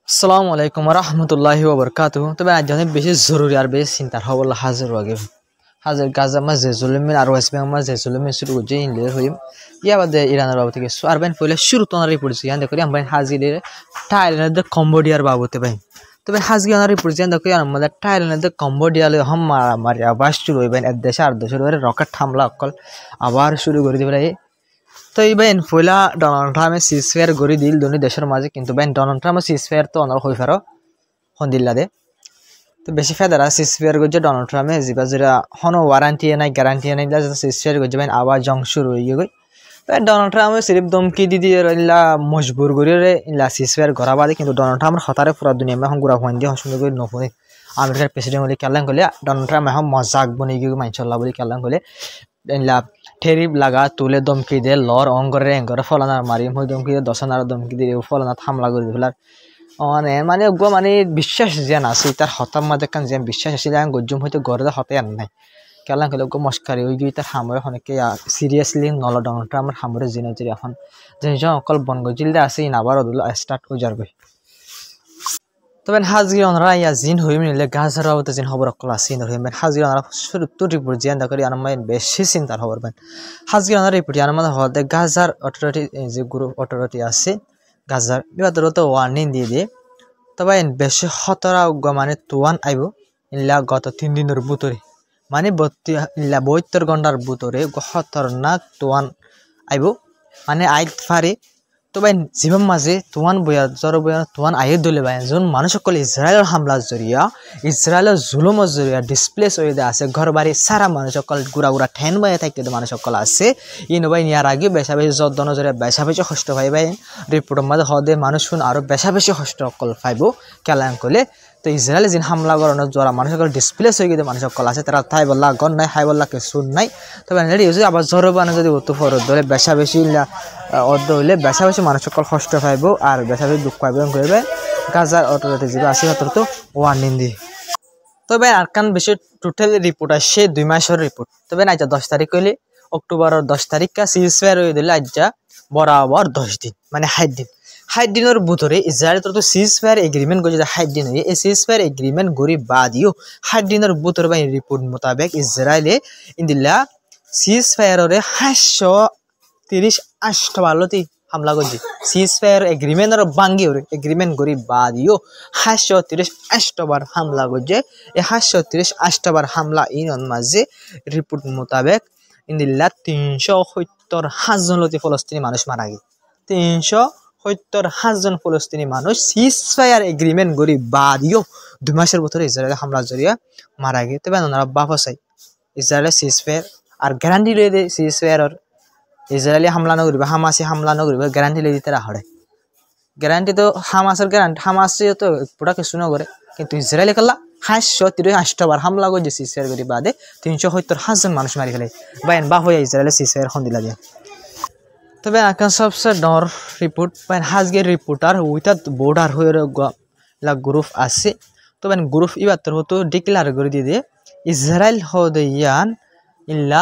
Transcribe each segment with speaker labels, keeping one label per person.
Speaker 1: আসসালামু আলাইকুম রহমতুল্লাহি ওবরকাতুহু। তবে আজ অনেক বেশি জরুরি আর বেশি চিন্তার হবল হাজির আগে হাজির গাজা মা যে জুলুমিন আর ওয়েস্ট বেঙ্গল মা যে জুলুমিন শুরু করছে ইন্ডিয়ার হইম ইয়া বাদে ইরানের বাবু থেকে আর বাইন পয়লা শুরু তো রিপোর্ট ইয়ান দেখো আমি বাইন হাজির থাইল্যান্ড কম্বোডিয়ার বাবুতে বাইন তবে হাজগি অনার রিপোর্ট ইয়ান দেখো আমাদের থাইল্যান্ড কম্বোডিয়া হম মারামারি আবার শুরু হইবেন এক দেশে আর দেশের রকেট হামলা অকল আবার শুরু করে দিবে। তো এই বাইন পয়লা ডোনাল্ড ট্রাম্পে সিজফায়ার গড়ি দিল দুই দেশের মাঝে, কিন্তু বাইন ডোনাল্ড ট্রাম্পের সিজফায়ার তো অনার হয়ে ফেরো হন্দিল্লা দে। তো বেশি ফেদারা সিজফায়ার করছে ডোনাল্ড ট্রাম্পে যেবা যেটা হনো ওয়ারান্টি নাই গ্যারান্টি নাই সিজফায়ার করছে বাইন আবার জং শুরু হয়ে গই। ডোনাল্ড ট্রাম্পে সিরিফ দমকি দি দিয়ে ইলা মজবুর করে ইলা সিজফায়ার ঘরা বাদে, কিন্তু ডোনাল্ড ট্রাম্পের হতারে পুরা দুনিয়া এখন গুড়া হন দিয়ে সুন্দর করে নপরে আমেরিকার প্রেসিডেন্ট বলে কেলান করলে ডোনাল্ড ট্রাম্প এখন মজাক বনে গিয়ে মাইনশাল্লাহ বলে কেলান করলে ঠেরিপ লাগা তুলে দমকি দিয়ে লর অঙ্গরে এঙ্গরে ফলানার মারি হই দমকি দিয়ে দশনার দমকি দিয়ে ফলানাত হামলা করে ফেলার মানে মানে বিশ্বাস যেন আছে তার হতার মাঝে কান যেন বিশ্বাস আছে গজ্জুম হইতে গড়ে হতে আর নাই কেলান খেলে মস্কারি ওই গিয়ে তার হামরে অনেকে সিরিয়াসলি নল ডোনাল্ড ট্রাম্পের হামরে জিনে যে এখন যে অকল বনগজিলদে আছে আবার স্টার্ট হয়ে যাবে। তবে হাজগি অনরা ইয়া জিন হই মিলে গাজার বাবতে জিন খবর অকল আছে হই মেন হাজগি অনরা শুরু তো রিপোর্ট জিয়ান দা করি আনমাইন বেশি চিন্তার খবর বেন হাজগি অনরা রিপোর্ট আনমাদ হতে গাজার অথরিটি যে গ্রুপ অথরিটি আছে গাজার বিবাদর তো ওয়ার্নিং দিয়ে তবে বেশি খতরা মানে তুয়ান আইব ইল্লা গত 3 দিনের ভিতরে মানে 72 ঘন্টার ভিতরে খতরনাক তুয়ান আইব মানে আইত ফারে। তো ভাই জীবন মাঝে তুয়ান বইয়া জ্বর বইয়া তুয়ান আয়ে দলে ভাই যখন মানুষ সকল ইসরায়েলের হামলার জরিয়া ইসরায়েলের জুলুমের জরিয়া ডিসপ্লেস হয়ে আছে ঘর বাড়ি সারা মানুষ সকল গুড়া গুড়া ঠেন বইয়া থাকতে মানুষ সকল আছে ইনো ভাই ইয়ার আগে বেশা বেশি যদ্দন জরিয়া বেশা বেশি কষ্ট পাই ভাই রিপোর্টের মাঝে হদে মানুষ শুন আরো বেশা বেশি কষ্ট সকল পাইব কেলান করলে। তো ইসরায়েলে যিনি হামলা করানোর জোড়া মানুষ সকল ডিসপ্লেস হয়ে গেছে মানুষ সকল আছে তারা থাই বললা গন নাই হাই বললা কিছু নাই। তবে আবার জ্বর বানো যদি অত ফরত ধরে বেশা বেশি অর্ধ হইলে বেশা বেশি মানুষ সকল কষ্ট পাইব আর বেশা বেশি দুঃখ পাইব করবে গাজার অটোরিটি যে আছে তো ওয়ার্নিং দিয়ে। তবে আরকান বেশি টোটাল রিপোর্ট আসছে 2 মাসের রিপোর্ট। তবে না 10 তারিখ হইলে অক্টোবরের 10 তারিখ সিজফায়ার হয়ে দিলে আজ্জা বরাবর 10 দিন মানে 60 দিনের ভিতরে ইসরায়েল তো সিজফায়ার এগ্রিমেন্ট করে 60 দিন হয়ে এই সিজফায়ার এগ্রিমেন্ট গরি বাদিও 60 দিনের ভিতরে বাই রিপোর্ট মোতাবেক ইসরায়েলে ইন্দিল্লা সিজফায়ারে 730 ভালোতি হামলা করছে সিজফায়ার এগ্রিমেন্টের বাঙ্গি এগ্রিমেন্ট করি বাদিও 730 বার হামলা করছে এই 730 বার হামলা ইনন মাঝে রিপোর্ট মোতাবেক ইন্দিল্লা 370,000 জন ফলস্তিনি মানুষ মারা গেছে 370,000 জন ফলস্তিনি মানুষ সিজফায়ার এগ্রিমেন্ট করি বাদিও 2 মাসের ভিতরে ইসরায়েলের হামলা জরিয়া মারা গেছে। তবে ওনারা বাফা চাই ইসরায়েলের সিজফায়ার আর গ্যারান্টি লয়ে দেয় সিজফায়ারের ইসরায়েলি হামলা নগরবে হামাসি হামলা নগরবে গ্যারান্টি লয়ে দিতে রাখে গ্যারান্টি তো হামাসের গ্যারান্টি হামাসি তো পুরা কিছু নগরে, কিন্তু ইসরায়েলি কাল্লা 730 বার হামলা করছে সিজফায়ার করি বাদে 370,000 জন মানুষ মারি ফেলে বাইন বা হয়ে ইসরায়েলের সিজফায়ার খন দিলা দিয়ে। তবে আকান সবচেয়ে ডর রিপোর্ট বাইন হাজগের রিপোর্টার উইথাউট বর্ডার হয়ে গ্রুপ আছে। তো বাইন গ্রুপ ইবার হতো ডিক্লার করে দিয়ে ইসরায়েল হদে ইয়ান ইল্লা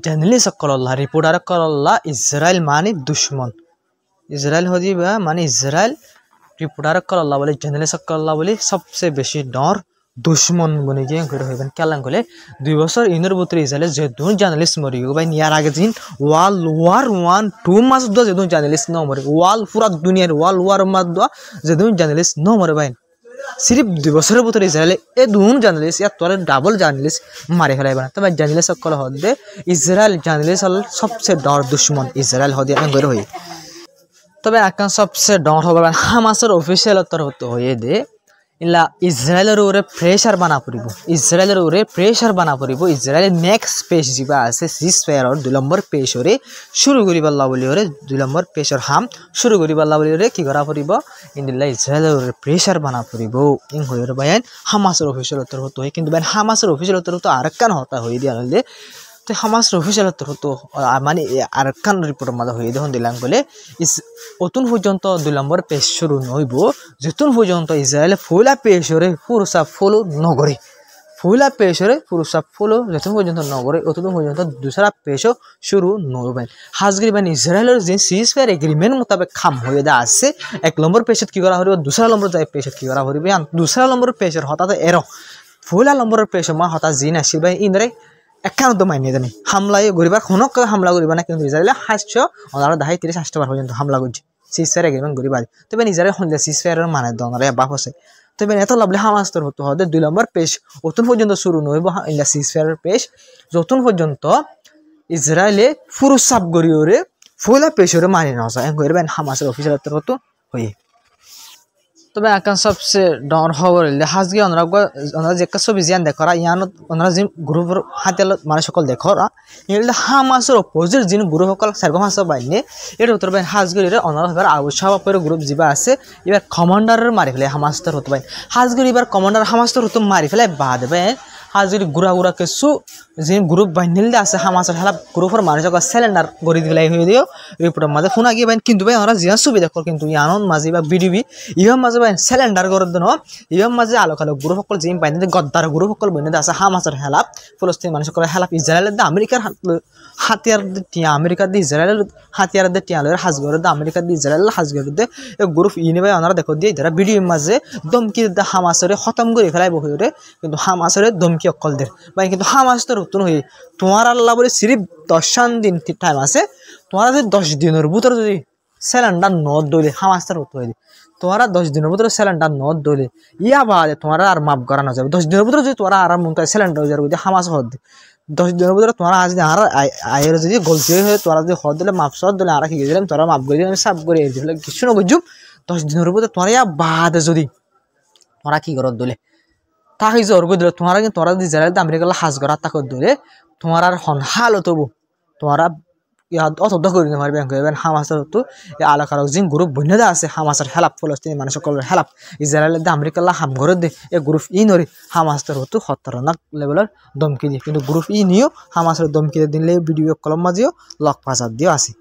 Speaker 1: জার্নালিস্ট সকল্লাহ রিপোর্টার সকল্লাহ ইসরায়েল মানে দুশ্মন ইসরায়েল হদি বা মানে ইসরায়েল রিপোর্টার সকল্লাহ বলে জার্নালিস্ট সকল্লাহ বলে সবচেয়ে বেশি ডর দুশ্মন বনে গিয়ে ঘুরে হইবেন কেলান করলে 2 বছর ইনের ভিতরে ইসরায়েলের যেদুন জার্নালিস্ট মরি ভাই ইয়ার আগে দিন ওয়ার্ল্ড ওয়ার 1-2 মাস দোয়া যেদুন জার্নালিস্ট ন মরে ওয়ার্ল্ড পুরা দুনিয়ার ওয়ার্ল্ড ওয়ার মাস দোয়া যেদুন জার্নালিস্ট ন মরে ভাই সিরিফ 2 বছরের ভিতরে ইসরায়েলে এ দুন জার্নালিস্ট ইয়ার তোরে ডাবল জার্নালিস্ট মারি ফেলাইবে না। তবে জার্নালিস্ট সকল হদে ইসরায়েল জার্নালিস্ট হল সবচেয়ে ডর দুশ্মন ইসরায়েল হদে গড়ে হই। তবে আকান সবচেয়ে ডর হবে হামাসের অফিসিয়াল তরফ হয়ে দে ইলা ইসরায়েলের উপরে প্রেশার বানা পড়ব ইসরায়েলের উপরে প্রেশার বানা পড়ব ইসরায়েলের নেক্সট পেজ যা আছে সিজফায়ারর 2 নম্বর পেজ ওরে শুরু করি পাল্লা বলি ওরে 2 নম্বর পেজর হাম শুরু করি পাল্লা বলি ওরে কি করা পড়ব ইন্দিল্লা ইসরায়েলের উপরে প্রেশার বানা পড়ব ইন হইর বাইন হামাসের অফিসিয়াল তরফ হই, কিন্তু বাইন হামাসের অফিসিয়াল তরফ তো আরেকখান হতা হই দিয়া হলে তো হামাসের অফিসিয়াল তরফ তো মানে আরেকখান রিপোর্টের মাঝে হয়ে দেখুন দিলাম বলে অতুন পর্যন্ত 2 নম্বর পেজ শুরু নইব যেতুন পর্যন্ত ইসরায়েল ফুলা পেজরে পুরসা ফলো নগরে ফুলা পেশরে ফুরুসা ফুলো যতক্ষণ পর্যন্ত নগরে অতক্ষণ পর্যন্ত দুসরা পেশও শুরু নবেন হাজগিরি বান ইসরায়েলের যে সিজফায়ার এগ্রিমেন্ট মোতাবেক খাম হয়ে দা আছে 1 নম্বর পেশত কি করা হরিব দুসরা নম্বর যায় পেশত কি করা হরিবে দুসরা নম্বর পেশর হঠাৎ এরো ফুলা নম্বরের পেশ মা হঠাৎ জিন আসিল বা ইন্দ্রে একান্ত মাইনে জানি হামলায় গরিবার হনক হামলা করিবা না কিন্তু ইসরায়েলে হাস্য ওনারা 30-60 বার পর্যন্ত হামলা করছে সিজফায়ার এগ্রিমেন্ট গরিবার তবে ইসরায়েল হলে সিজফায়ারের মানে দনারে বাপ আছে তবে এত লাভলে হামাস্তর হতে হবে 2 নম্বর পেশ অতন পর্যন্ত শুরু নইব ইলা সিজফায়ারের পেশ যতন পর্যন্ত ইসরায়েলে ফুরুসাব গরিওরে ফুলা পেশরে মারি না যায় গরিবেন হামাসের অফিসার তো হই তবে আকান সবচেয়ে ডর খবর হইলে হাজগি ওনারা যে ছবি জিয়ান দেখরা ইয়ান ওনারা যে গ্রুপের হাতিয়াল মানুষ সকল দেখরা এগুলো হামাসের অপোজিট যিনি গ্রুপ সকল সার্গম হাস বাইনে এর উত্তর বাইন হাজগিরে ওনারা এবার আবু সাহাবের গ্রুপ যা আছে এবার কমান্ডারের মারি ফেলে হামাস্তর হতে বাইন হাজগির এবার কমান্ডার হামাস্তর হতে মারি ফেলে বাদ বাইন হাজগির গুড়া কিছু যে গ্রুপ বাইনিল আছে হামাসের হেলা গ্রুপের মানুষ সকল সিলিন্ডার গড়ি দিলাই হয়ে দিও রিপোর্টের মাঝে ফোন আগিয়ে বাইন কিন্তু ভাই ওনারা জিয়া ছবি দেখো কিন্তু ইয়ানন মাঝে বা বিডিবি ইহম মাঝে বাইন সিলিন্ডার গড়ের দিন ইহম মাঝে আলোক আলোক গ্রুপ সকল জিম বাইন গদ্দার গ্রুপ সকল বাইনে আছে হামাসের হেলাপ ফিলিস্তিনি মানুষ সকল হেলাপ ইসরায়েলের আমেরিকার হাতিয়ার টিয়া আমেরিকা দিয়ে ইসরায়েলের হাতিয়ার দিয়ে টিয়া লয়ের হাজগরের আমেরিকা দিয়ে ইসরায়েলের হাজগরের দিয়ে গ্রুপ ইনি ভাই ওনারা দেখো দিয়ে যারা ভিডিওর মাঝে দমকি হামাসরে খতম করে ফেলাই বহিরে কিন্তু হামাসরে দমকি অকল দের ভাই কিন্তু হামাস তো নতুন হয়ে তোমার আল্লাহ বলে সিরিফ 10 দিন টাইম আছে তোমারা যদি 10 দিনের ভিতরে যদি সিলিন্ডার নদ দইলে হামাস তার উত্তর হয়ে তোমারা 10 দিনের ভিতরে সিলিন্ডার নদ দইলে ইয়া বাদে তোমারা আর মাপ করা না যাবে 10 দিনের ভিতরে যদি তোরা আর মন করে সিলিন্ডার হয়ে যাবে হামাস হদ 10 দিনের ভিতরে তোমরা আজ আর আয়ের যদি গলতি হয়ে তোরা যদি হদ দিলে মাপ সদ দিলে আর কি দিলাম তোরা মাপ করে দিলাম সাব করে দিলে কিছু না বুঝুম 10 দিনের ভিতরে তোরা ইয়া বাদে যদি তোরা কি করত দলে তাকে জোর করে দিলে তোমরা কিন্তু তোরা যদি জেলায় আমেরিকার হাজ করা তাকে দলে তোমার আর হন হাল হতবো তোমরা অতদ্ধ করে দিতে পারবে হামাসের হতো এই আলাকার যে গ্রুপ বন্যদা আছে হামাসের হেলাপ ফলস্তিনি মানুষ সকলের হেলাপ ইসরায়েলের আমেরিকার হাম ঘরে দে এই গ্রুপ ই নরি হামাসের হতো খতরনাক লেভেলের দমকি দিয়ে কিন্তু গ্রুপ ই নিয়েও হামাসের দমকি দিলে ভিডিও কলম মাঝেও লক পাচার দিয়েও আছে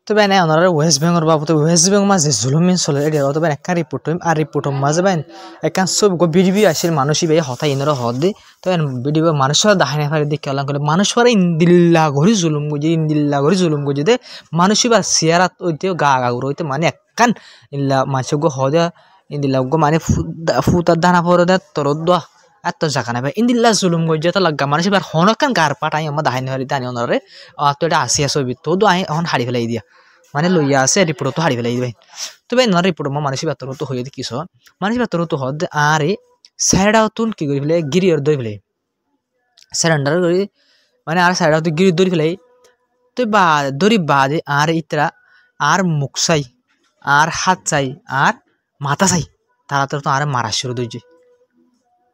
Speaker 1: তবে এনে ওনারা ওয়েস্ট বেঙ্গল বাবদ ওয়েস্ট বেঙ্গল মাঝে জুলুমিন চলে এটা তবে একটা রিপোর্ট হইম আর রিপোর্ট মাঝে বাইন একান সব বিডিবি আসিল মানুষই বাই হতা ইনরা হদ দে তবে বিডিবি মানুষরা দাহানে ফারি দিকে আলাম করে মানুষরা ইন্দিল্লা ঘরি জুলুম গুজি ইন্দিল্লা ঘরি জুলুম গুজি দে মানুষই বা সিয়ারাত ওইতে গা গাগুর হইতে মানে একান ইল্লা মানুষ গো হদা ইন্দিল্লা গো মানে ফুতার দানা পরে দে তোর দোয়া এত জায়গা নাই ভাই ইন্দিল্লা জুলুম গজে তো লাগা মানুষ এবার হনকান গার পাঠাই আমার দাহানি হারি দানি ওনারে তো এটা আসিয়া ছবি তো আই এখন হারি ফেলাই দিয়া মানে লইয়া আছে রিপোর্ট তো হারি ফেলাই দিবেন তবে নর রিপোর্ট মানুষের বাতর তো হয়ে কি মানুষের বাতর তো হদ আরে সাইডাও তুন কি করি ফেলে গিরিয়র দই ফেলে সারেন্ডার করি মানে আর সাইডাও তো গিরি দৌড়ি ফেলাই তো বা দড়ি বাদে আর ইতরা আর মুখ চাই আর হাত চাই আর মাথা চাই তারা তো আর মারা শুরু দইছে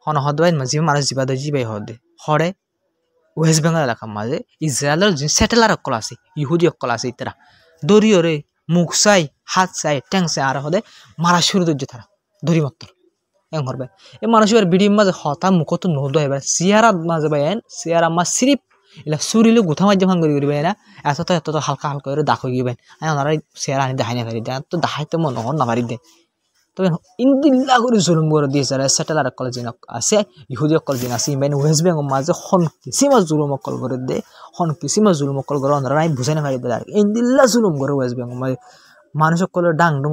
Speaker 1: হন হদ ভাই মাঝে মানুষ জীবা দই জিবাই হদে হরে ওয়েস্ট বেঙ্গল এলাকার মাঝে ইসরায়েলের যে স্যাটেলার অকল আছে ইহুদি অকল আছে ইতরা দড়িওরে মুখ চাই হাত চাই ট্যাং চাই আর হদে মারা শুরু দইছে তারা দড়ি মাত্র এং হরবে এই মানুষের বিডির মাঝে হতা মুখত নদ এবার সিয়ারাত মাঝে বাইন সিয়ারা মা সিরিপ এলা সুরিলে গুথা মাঝে ভাঙ করি করিবে না এত হালকা হালকা করে দাখ হয়ে গিয়েবেন ওনারা সিয়ারা আনি দেখাই না পারি দেয় তো দেখাইতে মন হন না পারি দে তবে ইন্দিল্লা করে জুলুম করে দিয়েছে স্যাটেলার অকল জিন আছে ইহুদি অকল জিন আছে ইমেন ওয়েস্ট বেঙ্গল মাঝে হন কিসিমা জুলুম অকল করে দে হন কিসিমা জুলুম অকল করে ওনারা আমি বুঝাই না পারি দে ইন্দিল্লা জুলুম করে ওয়েস্ট বেঙ্গল মাঝে মানুষ সকলের ডাং ডুং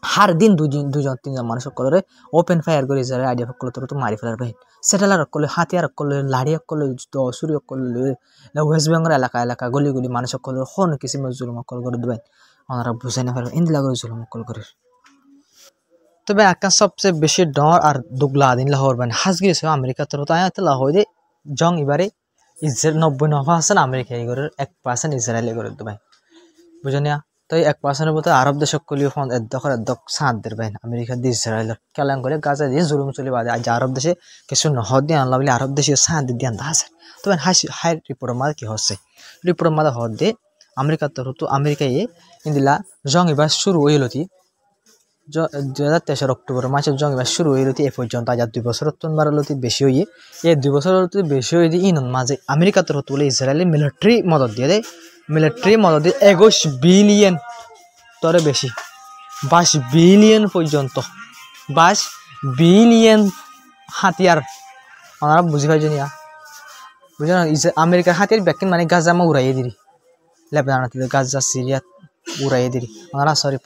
Speaker 1: হার দিন দুজন তিনজন মানুষ সকলের ওপেন ফায়ার করে যারা আইডিয়া সকল তো মারি ফেলার পাই স্যাটেলার অকলে হাতিয়ার অকলে লাড়ি অকলে সুরি অকলে ওয়েস্ট বেঙ্গল এলাকা গলি গলি মানুষ সকলের হন কিসিমা জুলুম অকল করে দেবেন ওনারা বুঝাই না পারবে ইন্দিল্লা করে জুলুম অকল করে তবে একটা সবচেয়ে বেশি ডর আর দুগলা দিন লাহোর বান হাজগির সব আমেরিকা তো তাই লাহোর দে জং এবারে ইসরায়েল 99% আমেরিকা এগরের 1% ইসরায়েল এগরের দুবাই বুঝনিয়া তো 1% মতো আরব দেশ সকলিও ফোন এদক সাথ দের বাইন আমেরিকা দিয়ে ইসরায়েলের কেলাং করে গাজা দিয়ে জুলুম চলে বাদে আজ আরব দেশে কিছু নহদ দিয়ে আনলা বলে আরব দেশে সাথ দিয়ে আনতে আছে তবে হাই রিপোর্টের মাঝে কি হচ্ছে রিপোর্টের মাঝে হদ দে আমেরিকা তো আমেরিকায় ইন্দিলা জং এবার শুরু হইলতি 2023 অক্টোবর মাসের জং এবার শুরু হইলতি এ পর্যন্ত আজ 2 বছর বারলতি বেশি হইয়ে এই 2 বছর বেশি হয়ে দিয়ে ইন মাঝে আমেরিকা তো বলে ইসরায়েলের মিলিটারি মদত দিয়ে দেয় মিলিটারি মদত দিয়ে 21 বিলিয়ন তরে বেশি 22 বিলিয়ন পর্যন্ত 22 বিলিয়ন হাতিয়ার ওনারা বুঝি পাইছো নিয়া বুঝো না আমেরিকার হাতের ব্যাকিন মানে গাজা মা উড়াইয়ে দিলি লেবানন গাজা সিরিয়া উড়াইয়ে দিলি ওনারা সরি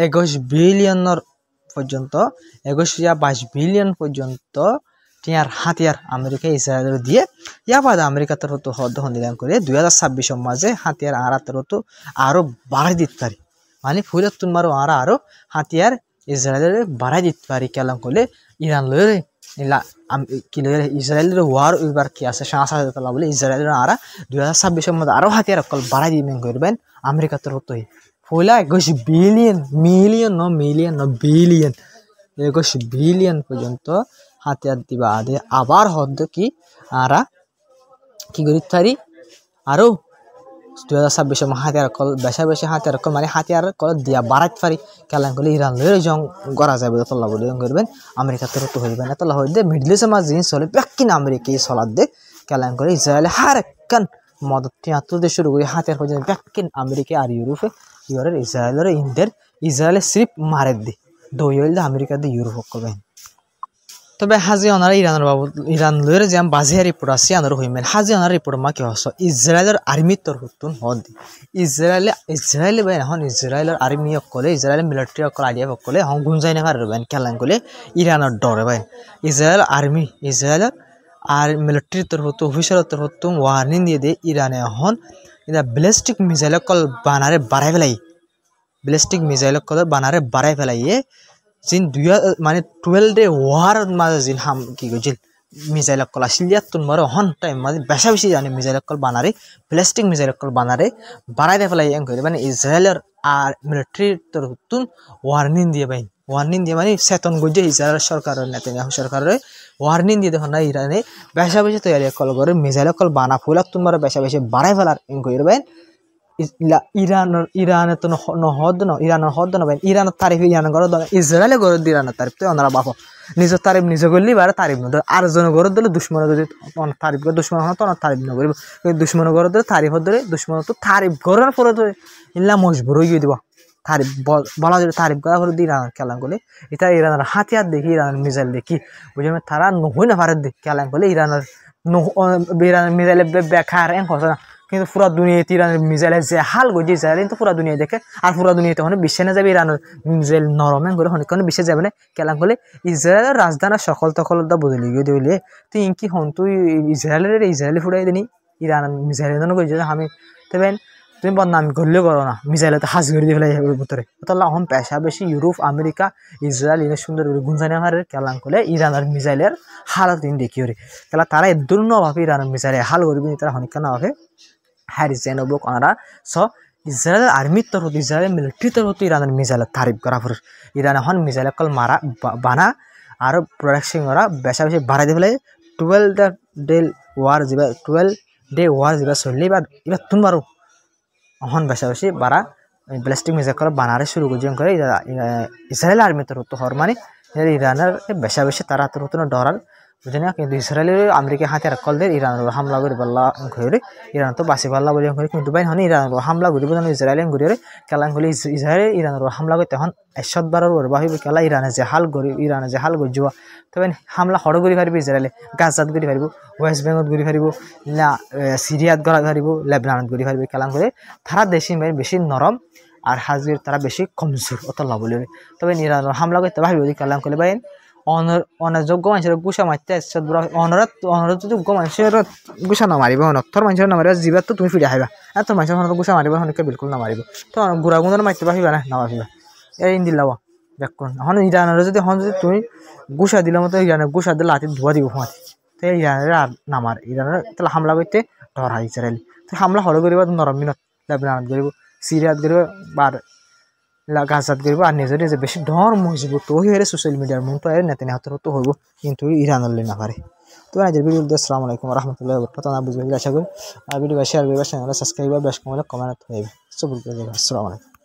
Speaker 1: 21 বিলিয়নের পর্যন্ত 21 বিলিয়ন পর্যন্ত টিয়ার হাতিয়ার আমেরিকা ইসরায়েলের দিয়ে ইয়া বাদে আমেরিকা তরফ হদ্দ হন্দিলাম করে 2026 মাঝে হাতিয়ার আরা তরফ আরো বাড়াই দিতে পারি মানে ফুলের তুমারও আরো হাতিয়ার ইসরায়েলের বাড়াই দিতে পারি কেলাম করলে ইরান লয়ে কি লয়ে ইসরায়েলের ওয়ার এবার কি আছে 5,000 বলে ইসরায়েলের আরা 2026 মধ্যে আরো হাতিয়ার অকল বাড়াই দিবেন করবেন আমেরিকা তরফ ফুলা 21 বিলিয়ন পর্যন্ত হাতিয়ার দিবা আদে আবার হদ্দ কি আরা কি করিতে পারি আরো 2026 হাতিয়ার কল বেশি হাতিয়ার কল মানে হাতিয়ার কল দিয়া বাড়াইতে পারি কেলাম করলে ইরান লয়ে জং করা যাবে তল্লা বলে করবেন আমেরিকা তরফ হইবেন তল্লা হইতে মিডল ইস্টের মাঝে জিনিস চলে ব্যাকিন আমেরিকা চলার দে কেলাম করে ইসরায়েলে হার একখান মদত 73 দেশ শুরু করে হাতিয়ার পর্যন্ত ব্যাকিন আমেরিকা আর ইউরোপে ইউরের ইসরায়েলের ইন্দের ইসরায়েলে সিপ মারে দি দইল আমেরিকা দিয়ে ইউরোপ করবেন তবে হাজি অনারা ইরানের বাবদ ইরান লয়ের যে বাজিয়া রিপোর্ট আছে আনার হইমেন হাজি অনার রিপোর্ট মা কি হস ইসরায়েলের আর্মির তরফতুন হদ ইসরায়েলে ভাই এখন ইসরায়েলের আর্মি অকলে ইসরায়েলের মিলিটারি অকল আইডিয়া অকলে হন গুঞ্জাই না পারবেন কেলান কলে ইরানের ডরে ভাই ইসরায়েল আর্মি ইসরায়েলের আর মিলিটারি তরফতু অফিসারের তরফতুন ওয়ার্নিং দিয়ে দে ইরানে এখন এটা ব্যালিস্টিক মিসাইল অকল বানারে বাড়াই ফেলাই ব্যালিস্টিক মিসাইল অকল বানারে বাড়াই ফেলাইয়ে जिन 12 डे वार माजे जिन हम की गजिल मिसाइल कल आसिलिया तुनमारो हन टाइम माजे बेसा बेसी जाने मिसाइल कल बानारे प्लास्टिक मिसाइल कल बानारे बाराय दे फलाई एं करे माने इजराइलर आर मिलिटारी तरतुन वार्निंग दिए माने सेतन गजे इजराइल सरकार नेतान्याहु सरकार वार्निंग दिए देखना इराने बेसा बेसी तैयारी कल करे मिसाइल कल बाना फुला तुनमारो बेसा बेसी बाराय फलार एं करे बाय ইরান তো হদ ন ইরানের হদ নবেন ইরানের তারিফ ইরানের গড় ইসরায়েলে গড় ইরানের তারিফ তো ওনারা বাপ নিজের তারিফ নিজে করলি বারে তারিফ নদ আর জন গড় দিলে দুশ্মন যদি তারিফ করে দুশ্মন হয় তো তারিফ নকরিব দুশ্মন গড় দিলে তারিফ ধরে দুশ্মন তো তারিফ করার পরে তো ইল্লা মজবুর হয়ে দিব তারিফ বলা যদি তারিফ করা করে ইরান খেলাম করলে এটা ইরানের হাতিয়ার দেখি ইরানের মিসাইল দেখি বুঝে তারা নহই না পারে দেখ খেলাম করলে ইরানের মিসাইলে বেকার এন কথা না কিন্তু পুরা দুনিয়াতে ইরানের মিসাইলের যে হাল গজি ইসরায়েল কিন্তু পুরা দুনিয়া দেখে আর পুরা দুনিয়াতে হনে বিশ্বে না যাবে ইরানের মিসাইল নরমেন করে হনে কোনো বিশ্বে যাবে না কেলাম করলে ইসরায়েলের রাজধানী সকল তকলতা বদলি গিয়ে দিলে তুই ইনকি হন তুই ইসরায়েলি ফুটাই দিনি ইরানের মিসাইলের জন্য গজি আমি তবে তুমি বদনামি করলেও করো না মিসাইলে তো হাজ করে দিয়ে ফেলাই ভিতরে তাহলে এখন পেশা বেশি ইউরোপ আমেরিকা ইসরায়েল ইনে সুন্দর করে গুঞ্জানি হারের কেলাম করলে ইরানের মিসাইলের হালত দিন দেখি ওরে তাহলে তারা এদুর নভাবে ইরানের মিসাইলের হাল করবি তারা হনিকা না ভাবে হারিজেন অবক ওনারা স ইসরায়েলের আর্মির তরফ ইসরায়েলের মিলিটারি তরফ ইরানের মিসাইলের তারিফ করা পর ইরান এখন মিসাইল কল মারা বানা আর প্রোডাকশন ওরা বেশা বেশি বাড়াই দিয়ে ফেলে 12 ডে ওয়ার যা চললে এবার তোমারও এখন বেশা বেশি বাড়া ব্যালিস্টিক মিসাইল কল বানারে শুরু করে ইসরায়েল আর্মির তরফ হর মানে ইরানের বেশা বেশি তারা তরফ ডরার বুঝে না কিন্তু ইসরায়েলের আমেরিকা হাতে কল দিয়ে ইরানের হামলা করে পাল্লা ঘুরে ইরান তো বাসি পাল্লা বলে ঘুরে কিন্তু বাইন হন ইরানের হামলা ঘুরিব ইসরায়েল ঘুরে কেলান হলে ইসরায়েল ইরানের হামলা করে তখন 100 বার বাহিব কেলা ইরানে যে হাল গড়িব তবে হামলা হড় ঘুরি পারিব ইসরায়েলে গাজাত ঘুরি পারিব ওয়েস্ট বেঙ্গল ঘুরি পারিব না সিরিয়াত গড়া পারিব লেবাননত ঘুরি পারিব কেলান করে তারা দেশি বেশি নরম আর হাজির তারা বেশি কমজোর অত বলে তবে ইরানের হামলা করতে ভাবিব কেলান করে বাইন অনযোগ্য মানুষের গুছা মারতে অনরত যোগ্য মানুষের গুছা নামারিব অনর্থর মানুষের নামারিব জীবাত তো তুমি ফিরে আইবা আর তোর মানুষের গুছা মারিব অনেকে বিলকুল নামারিব তো গুড়া গুণের মারতে পারিবা না নামারিবা এই দিলাবা দেখুন এখন ইরানের যদি তুমি গুছা দিলে মতো ইরানের গুছা দিলে হাতে ধোয়া দিব মাতি তো ইরানের আর নামার ইরানের তাহলে হামলা করতে ডর হয় ইসরায়েলি তো হামলা হলে করিব নরম মিনত লেবাননত করিব সিরিয়াত করিব বার গাজাত করিব আর নিজে নিজে বেশি ডর মজবুত তো হয়ে সোশ্যাল মিডিয়ার মন তো নেতানিয়াহুর তো হইব কিন্তু ইরানের না পারে তো আজকের ভিডিও আসসালামু আলাইকুম ওয়া রাহমাতুল্লাহি ওয়া বারাকাতুহু না বুঝবে আশা করি আর ভিডিও শেয়ার করবে চ্যানেল সাবস্ক্রাইব বেশ কমেন্ট হইবে সব আসসালামু আলাইকুম।